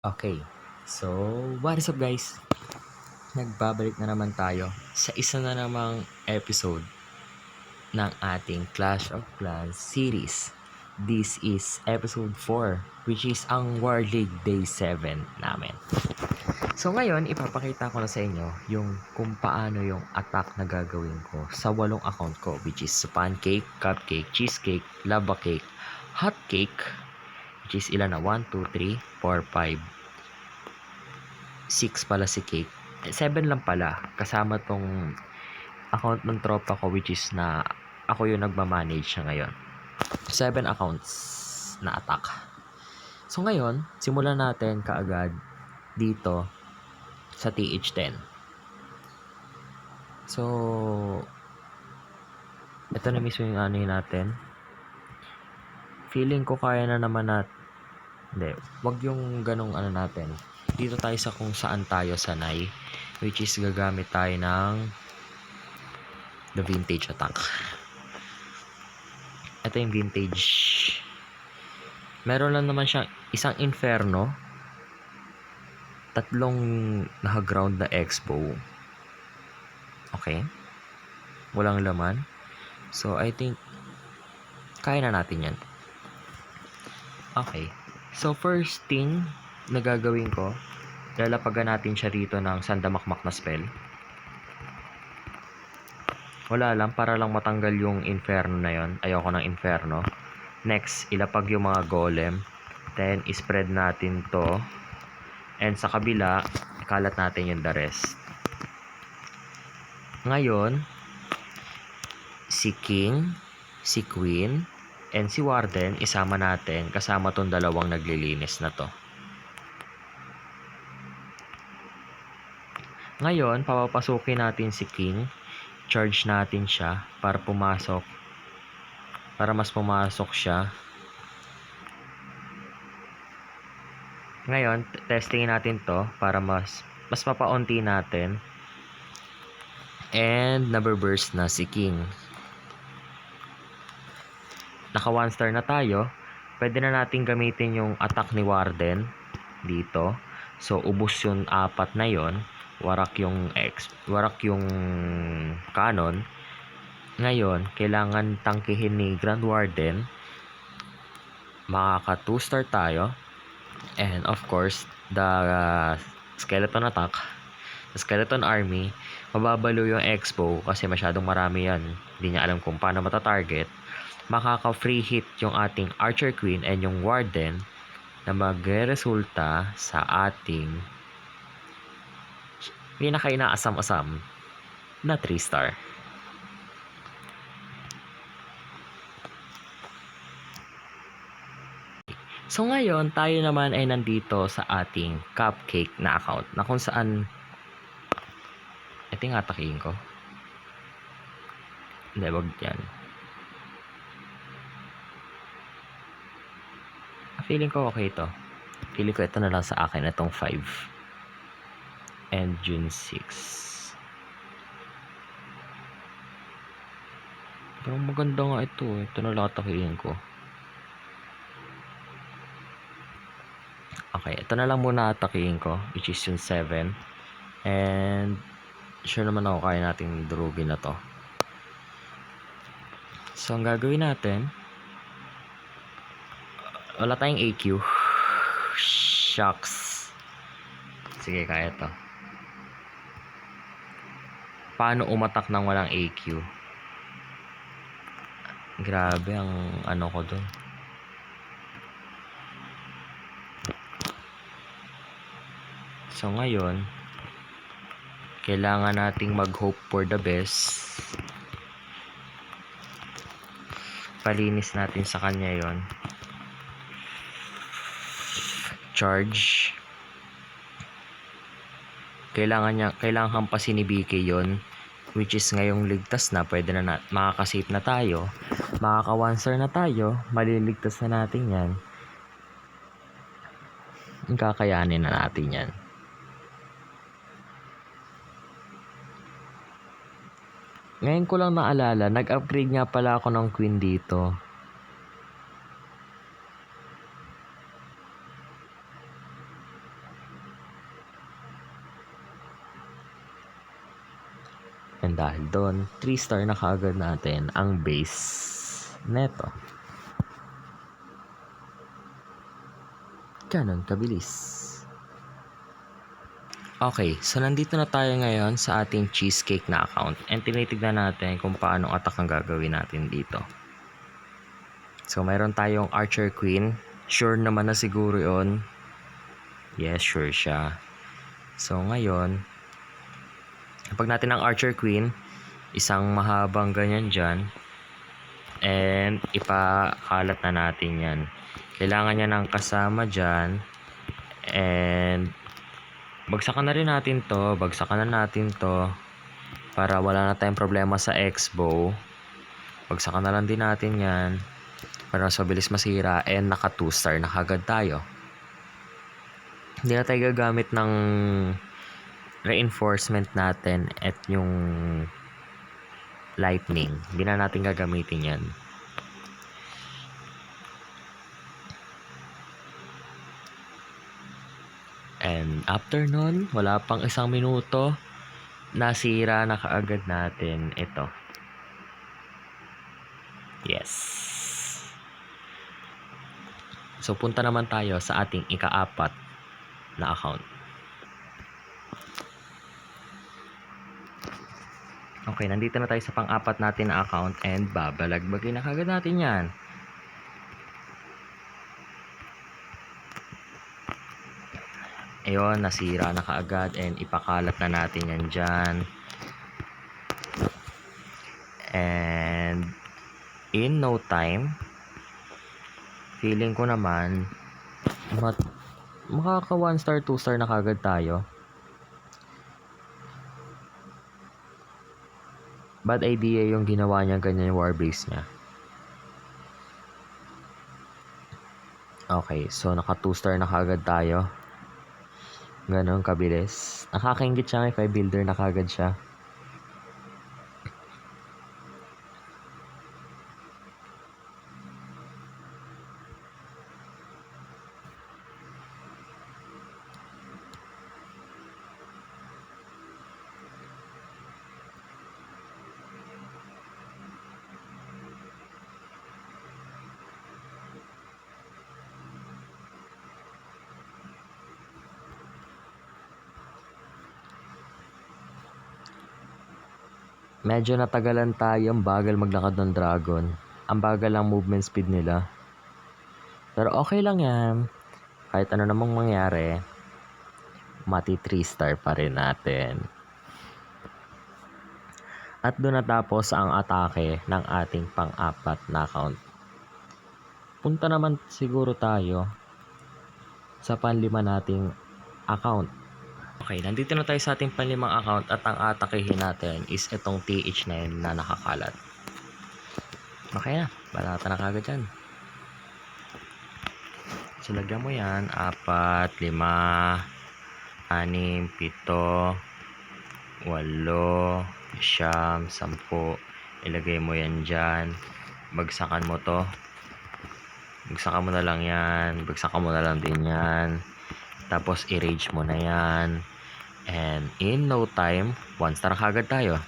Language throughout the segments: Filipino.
Okay. So, what is up guys? Nagbabalik na naman tayo sa isa na namang episode ng ating Clash of Clans series. This is episode 4, which is ang War League Day 7 namin. So ngayon, ipapakita ko na sa inyo yung kung paano yung attack na gagawin ko sa 8 account ko, which is pancake, cupcake, cheesecake, lava cake, hot cake, which is ilan na 1, 2, 3, 4, 5, 6 pala si Cake. 7 lang pala. Kasama tong account ng tropa ko which is na ako yung nagmamanage siya ngayon. 7 accounts na attack. So ngayon, simulan natin kaagad dito sa TH10. So, ito na mismo yung ano natin. Feeling ko kaya na naman natin. Hindi, wag yung ganong ano natin. Dito tayo sa kung saan tayo sanay, which is gagamit tayo ng the vintage attack. Ito yung vintage. Meron lang naman siyang isang inferno, 3 naka-ground na expo. Okay? Walang laman. So, I think kaya na natin yan. Okay. So, first thing na gagawin ko, lalapagan natin siya rito ng sandamakmak na spell. Wala lang, para lang matanggal yung inferno na yon. Ayoko ng inferno. Next, ilapag yung mga golem. Then, spread natin to. And sa kabila, ikalat natin yung the rest. Ngayon, si King, si Queen, and si Warden, isama natin kasama tong dalawang naglilinis na to. Ngayon, papapasukin natin si King. Charge natin siya para pumasok. Para mas pumasok siya. Ngayon, testingin natin to para mas mapaunti natin. And nababurst na si King. Naka 1 star na tayo. Pwede na natin gamitin yung attack ni Warden dito. So, ubos yung 4 na yon. Warak yung cannon. Ngayon, kailangan tangkihin ni Grand Warden. Makaka 2 star tayo. And of course, the skeleton attack, the skeleton army, mababalo yung expo kasi masyadong marami yan. Hindi niya alam kung paano matatarget. Makaka free hit yung ating Archer Queen and yung Warden na magre-resulta sa ating pinaka-inaasam-asam na 3 star. So ngayon, tayo naman ay nandito sa ating cupcake na account na kung saan ito yung atakihin ko. Hindi, wag yan. Feeling ko okay ito. Feeling ko ito na lang sa akin, itong 5. And June 6. Pero maganda nga ito. Ito na lang atakihin ko. Okay, ito na lang muna atakihin ko, which is yung 7. And sure naman ako kaya nating durugin na to. So, ang gagawin natin, wala tayong AQ. Shucks. Sige, kaya to. Paano umatak ng walang AQ? Grabe ang ano ko dun. So ngayon, kailangan nating mag-hope for the best. Palinis natin sa kanya yon. Charge. Kailangan hampasin ni BK yon, which is ngayong ligtas na, pwede na makaka-save na tayo, makaka 1 star na tayo, maliligtas na natin yan. Kakayanin na natin yan. Ngayon ko lang naalala, nag-upgrade nga pala ako ng Queen dito. And dahil doon, 3-star na kaagad natin ang base neto. Ganon kabilis. Okay, so nandito na tayo ngayon sa ating cheesecake na account and tinitignan natin kung paano attack ang gagawin natin dito. So mayroon tayong Archer Queen. Sure naman na siguro yon. Yes, sure siya. So ngayon, pag natin ang Archer Queen, isang mahabang ganyan dyan, and ipakalat na natin yan. Kailangan niya ng kasama dyan, and bagsakan na rin natin to, para wala na tayong problema sa X-bow. Bagsakan na lang din natin yan para mas mabilis masira, and naka 2-star na kagad tayo. Hindi na tayo gagamit ng reinforcement natin at yung lightning. Hindi na natin gagamitin yan. And after nun, wala pang 1 minuto, nasira na kaagad natin ito. Yes. So punta naman tayo sa ating ika-4 na account. Okay, nandito na tayo sa pang-4 natin na account and babalagbagin na kagad natin yan. Ayun, nasira na kaagad and ipakalat na natin yan dyan. And in no time, feeling ko naman makaka 1-star, 2-star na kagad tayo. Bad idea yung ginawa niya ganyan yung war base niya. Okay, so naka 2-star na kagad tayo. Ganon kabilis. Nakakaingit siya, if I builder na kagad siya. Medyo natagalan tayo, ang bagal maglakad ng dragon. Ang bagal ang movement speed nila. Pero okay lang yan. Kahit ano namang mangyari, mati 3-star pa rin natin. At doon natapos ang atake ng ating pang-4 na account. Punta naman siguro tayo sa pang-5 nating account. Okay, nandito na tayo sa ating pang-5 account at ang atakehin natin is itong TH9 na nakakalat. Okay na, balata na kagad yan. So lagyan mo yan, 4, 5, 6, 7, 8, 9, 10. Ilagay mo yan dyan. Bagsakan mo to. Bagsakan mo na lang yan. Bagsakan mo na lang din yan. Tapos i-rage mo na yan. And in no time, 1-star kagad tayo.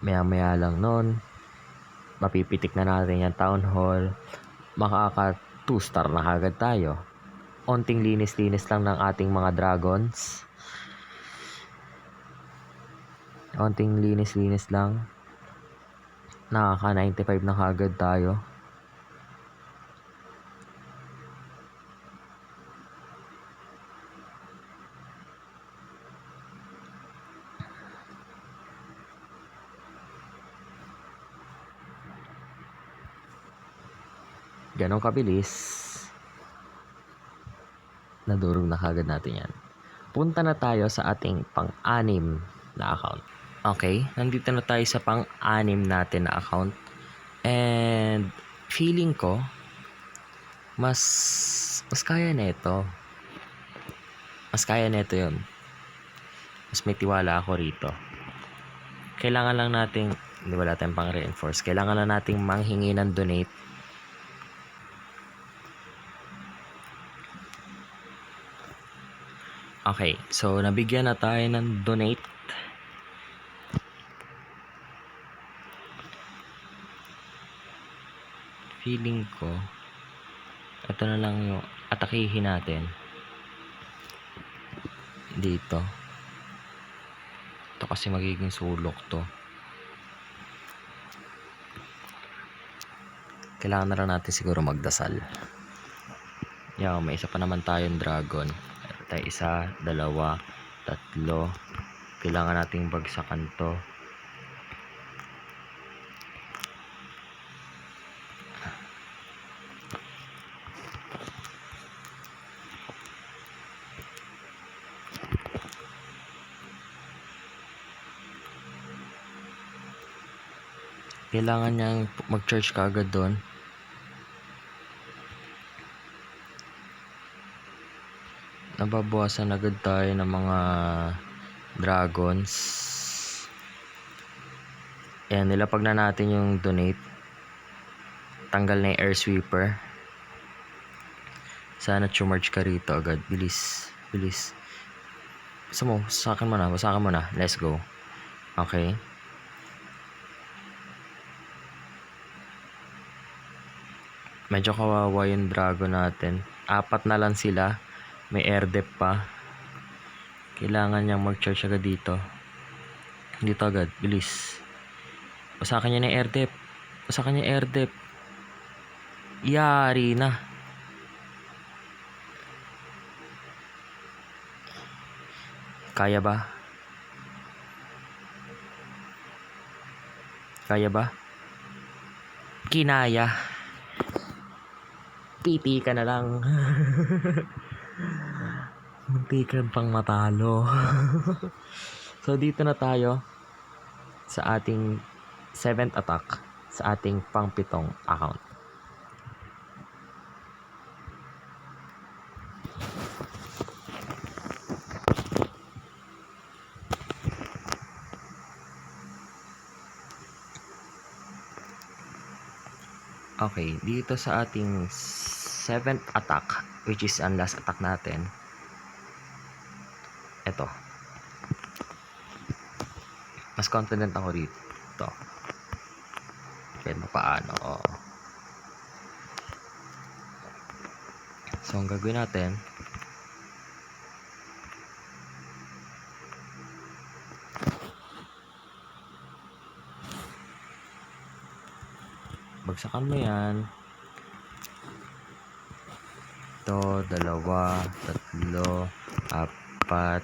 Maya-maya lang nun, mapipitik na natin yung town hall. Makaka 2-star na kagad tayo. Onting linis-linis lang ng ating mga dragons. Onting linis-linis lang. Nakaka 95 na kagad tayo. Ganon kabilis. Nadurog na kagad natin yan. Punta na tayo sa ating pang-6 na account. Okay, nandito na tayo sa pang-6 natin na account. And feeling ko, mas kaya nito. Mas kaya nito yun. Mas may tiwala ako rito. Kailangan lang nating, hindi wala tayong pang-reinforce. Kailangan lang nating manghingi ng donate. Okay, so nabigyan na tayo ng donate. feeling ko, ito na lang yung atakihin natin. Dito. Ito kasi magiging sulok to. Kailangan na lang natin siguro magdasal. May isa pa naman tayong dragon. Meron tayo isa, dalawa, tatlo. Kailangan nating bagsakan to. Kailangan niyang mag-charge kaagad doon. Nababawasan agad tayo ng mga dragons. Ayan, nilapag na natin yung donate. Tanggal na yung air sweeper. Sana chumarge ka rito agad. Bilis. Bilis. Basakin mo na. Let's go. Okay. Medyo kawawa yung dragon natin. 4 na lang sila. May air dep pa. Kailangan niyang mag-charge agad dito. Dito agad. Bilis. Basakan niya na air dep. Yari na. Kaya ba? Kinaya. Pipi ka na lang. Muntikan pang matalo. So dito na tayo sa ating 7th attack sa ating pang-7 account. Okay, dito sa ating 7th attack, which is ang last attack natin, ito. Mas confident ako rito. Kahit paano. So, ang gagawin natin, bagsakan mo yan. Ito, 2, 3, 4, 5.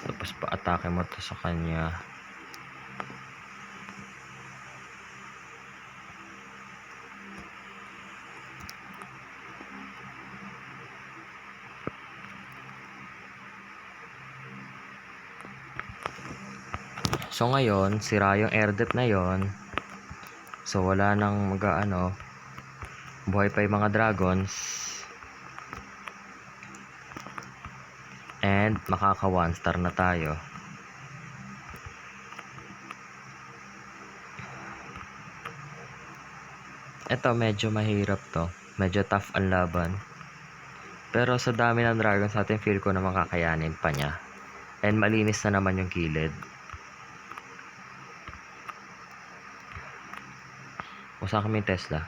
Tapos pa-atake mo to sa kanya. So ngayon, sira yung air dep na yon. So wala nang buhay pa yung mga dragons. And makaka 1 star na tayo. Ito medyo mahirap to. Medyo tough ang laban. Pero sa dami ng dragons natin, feel ko na makakayanin pa niya. And malinis na naman yung kilid. Usa kami Tesla.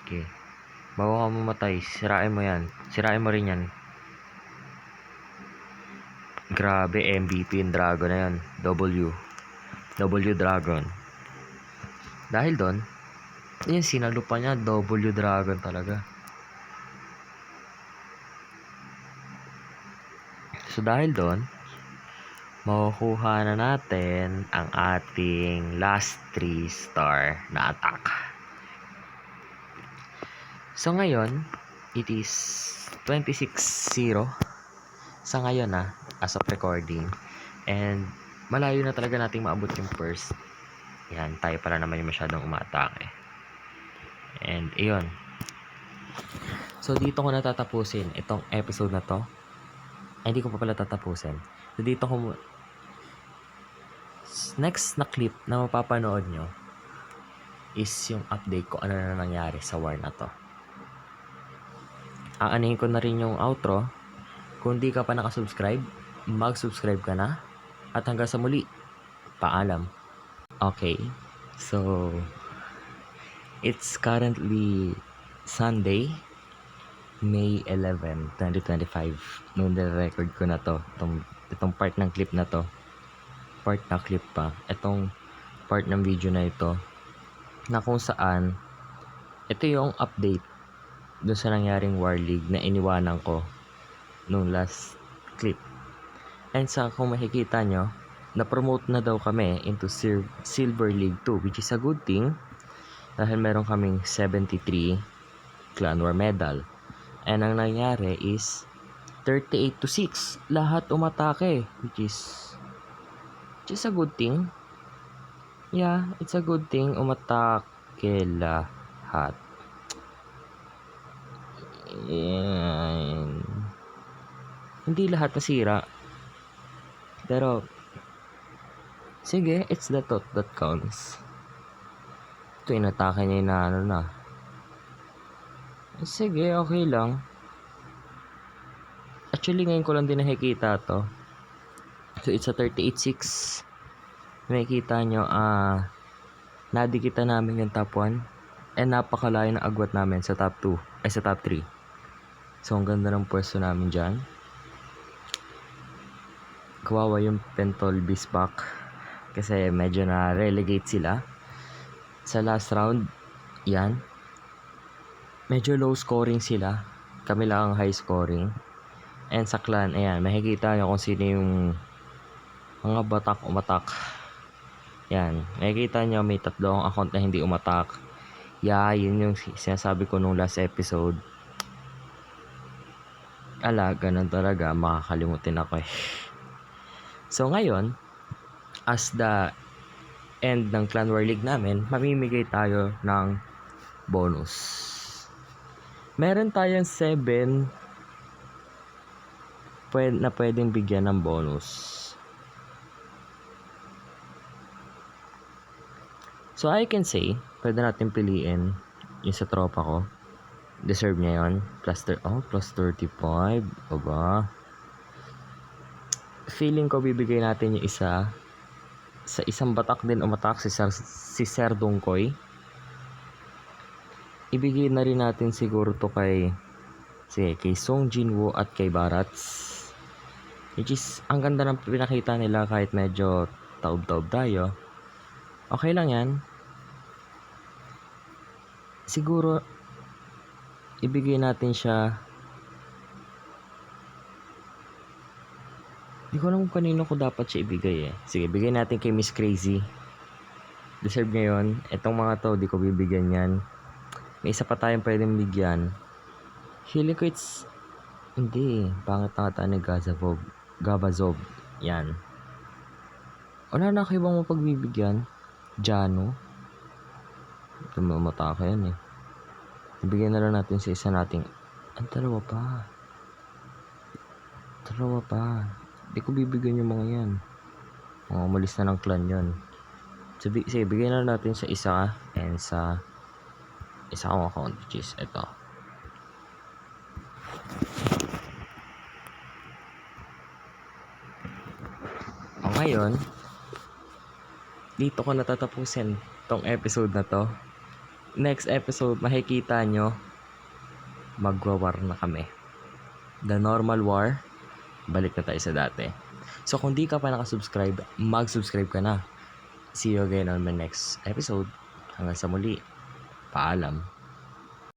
Okay. Bago ka mamatay, sirain mo yan. Sirain mo rin yan. Grabe, MVP yung dragon na yan. W dragon. Dahil doon, yun sinalupa niya, W dragon talaga. So dahil doon, makukuha na natin ang ating last 3 star na attack. So ngayon, it is 26-0 sa ngayon as of recording. And malayo na talaga nating maabot yung first. Yan, tayo pala naman yung masyadong umatake. And iyon. So dito ko natatapusin itong episode na to. Ay, hindi ko pa pala tatapusin. So dito ko next na clip na mapapanood nyo is yung update ko ano na nangyari sa war na to. Aanihin ko na rin yung outro. Kung di ka pa nakasubscribe, mag-subscribe ka na. At hanggang sa muli, paalam. Okay. So, it's currently Sunday, May 11, 2025. Noong na-record ko na to. Itong part ng clip na to. Part na clip pa. Itong part ng video na ito. Na kung saan, ito yung update dun sa nangyaring War League na iniwanan ko nung last clip. And sa kung makikita nyo, na-promote na daw kami into Silver League 2, which is a good thing dahil meron kaming 73 Clan War medal. And ang nangyari is 38-6. Lahat umatake, which is a good thing. Yeah, it's a good thing. Umatake lahat. And hindi lahat nasira. Pero sige, it's the thought that counts. Ito, inatake niya yung ano na. Sige, okay lang. Actually, ngayon ko lang din nakikita to. So, it's a 38-6. Nakikita nyo, nadikita namin yung top 1. And napakalayo ng agwat namin sa top 2. Ay, sa top 3. So, ang ganda ng pwesto namin dyan. Kawawa yung Pentol Bisbak. Kasi medyo na-relegate sila. Sa last round, yan. Medyo low scoring sila. Kami lang ang high scoring. And sa clan, ayan, makikita nyo kung sino yung mga batak umatak. Yan, makikita nyo may 3 account na hindi umatak. Yeah, yun yung sinasabi ko nung last episode. Ganun talaga, makakalimutin ako eh. So ngayon, as the end ng Clan War League namin, mamimigay tayo ng bonus. Meron tayong 7 na pwedeng bigyan ng bonus. So I can say, pwede natin piliin yung sa tropa ko. Deserve niya yun. Plus 35. Aba. Feeling ko bibigay natin yung isa. Sa isang batak din umatak si Sir Dongkoy. Ibigay na rin natin siguro to kay Song Jinwoo at kay Barats. Which is, ang ganda ng pinakita nila kahit medyo taob-taob tayo. Okay lang yan. Siguro, ibigay natin siya. Di ko alam kung kanino ko dapat siya ibigay eh. Sige, bigay natin kay Miss Crazy. Deserve niya yun. Itong mga to, di ko bibigyan yan. May isa pa tayong pwedeng bigyan. Feeling ko it's... Hindi. Pangit na kata ni Gabazov. Yan. Wala na kayo bang mapagbibigyan? Jano. Ito mamataka yan eh. Ibigyan na lang natin sa isa nating... Dalawa pa. Di ko bibigyan yung mga yan. Umalis na ng clan yun. So, sige, bigyan na natin sa isa and sa isa kong account, which is ito. Ngayon, dito ko natatapusin tong episode na to. Next episode, makikita nyo, magwa-war na kami. The normal war, balik na tayo sa dati. So, kung di ka pa nakasubscribe, mag-subscribe ka na. See you again on my next episode. Hanggang sa muli. Paalam.